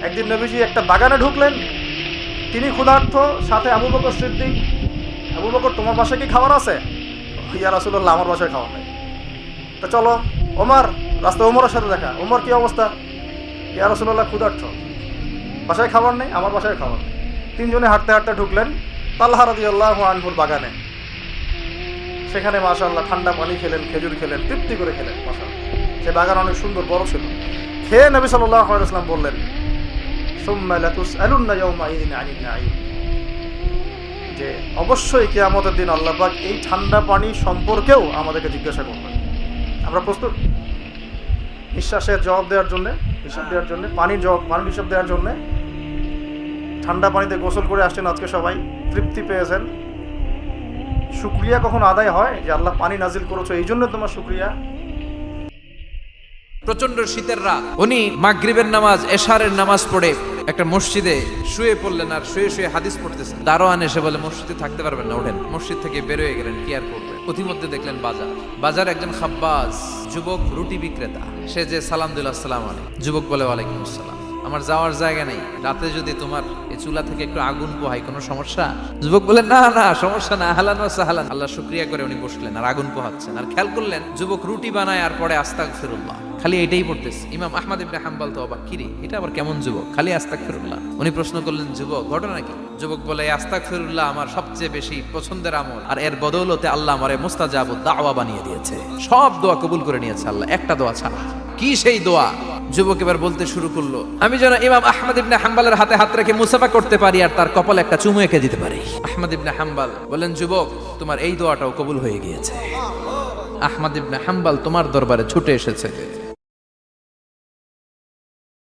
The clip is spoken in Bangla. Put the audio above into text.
একদিন নবীজি একটা বাগানে ঢুকলেন, তিনি ক্ষুধার্ত, সাথে আবু বকর সিদ্দিক। আবু বকর, তোমার বাসায় কি খাবার আছে? ইয়া রাসূলুল্লাহ, আমার বাসায় খাবার নেই। তা চলো। ওমর, রাস্তায় ওমরের সাথে দেখা। ওমর, কি অবস্থা? ইয়া রাসূলুল্লাহ, ক্ষুধার্ত, বাসায় খাবার নেই, আমার বাসায় খাবার নেই। তিনজনে হাঁটতে হাঁটতে ঢুকলেন তালহা রাদিয়াল্লাহু আনহুর বাগানে। সেখানে মাশাআল্লাহ ঠান্ডা পানি খেলেন, খেজুর খেলেন, তৃপ্তি করে খেলেন। মাশাআল্লাহ, সে বাগান অনেক সুন্দর, বড় ছিল। খেয়ে নবী সাল্লাল্লাহু আলাইহি ওয়াসাল্লাম বললেন, সুম্মা লাতুসআলুন্না ইয়াওমাইযিন আনিন নাঈম, যে অবশ্যই কিয়ামতের দিন আল্লাহ পাক এই ঠান্ডা পানি সম্পর্কেও আমাদেরকে জিজ্ঞাসা করবেন। আমরা প্রস্তুত নিঃশ্বাসের জবাব দেওয়ার জন্য, হিসাব দেওয়ার জন্য, পানির হিসাব দেওয়ার জন্য? ঠান্ডা পানিতে গোসল করে আসছেন আজকে সবাই, তৃপ্তি পেয়েছেন। শুকরিয়া কখন আদায় হয় যে আল্লাহ পানি নাজিল করেছো, এই জন্য তোমার শুকরিয়া? প্রচন্ড শীতের রাত, উনি মাগরিবের নামাজ, এশারের নামাজ পড়ে একটা মসজিদে শুয়ে পড়লেন, আর শুয়ে শুয়ে হাদিস পড়তেছেন। দারোয়ান এসে বলে, মসজিদে থাকতে পারবেন না, ওঠেন। মসজিদ থেকে বের হয়ে গেলেন, কি আর করবেন। প্রতিমধ্যে দেখলেন বাজার একজন খাব্বাজ যুবক, রুটি বিক্রেতা। সে যে সালাম দিল, আসসালামু আলাইকুম। যুবক বলে, ওয়ালাইকুম আসসালাম। আমার যাওয়ার জায়গা নেই, রাতে যদি তোমার এই চুলা থেকে একটু আগুন পোহাই, কোনো সমস্যা? যুবক বলে, না না, সমস্যা না, আহলান ওয়া সাহলান। আল্লাহ শুকরিয়া করে উনি বসলেন আর আগুন পোহাচ্ছেন। আর খেয়াল করলেন যুবক রুটি বানায় আর পরে আস্তাগফিরুল্লাহ, খালি এটাই পড়তেছে। ইমাম আহমদ ইবনে হাম্বল তো অবাক, কিরে এটা আবার কেমন যুবক, খালি আস্তাগফিরুল্লাহ। উনি প্রশ্ন করলেন, যুবক ঘটনা কি? যুবক বলে, আস্তাগফিরুল্লাহ আমার সবচেয়ে বেশি পছন্দের আমল, আর এর বদৌলতে আল্লাহ আমারে মুস্তাজাবুদ দাওয়া বানিয়ে দিয়েছে। সব দোয়া কবুল করে নিয়েছে আল্লাহ, একটা দোয়া ছাড়া। কি সেই দোয়া? যুবক এবার বলতে শুরু করলো, আমি যেন ইমাম আহমদ ইবনে হাম্বলের হাতে হাত রেখে মুসাফা করতে পারি আর তার কপালে একটা চুমু এঁকে দিতে পারি। আহমদ ইবনে হাম্বল বলেন, যুবক তোমার এই দোয়াটাও কবুল হয়ে গিয়েছে। আহমদ ইবনে হাম্বল তোমার দরবারে ছুটে এসেছে।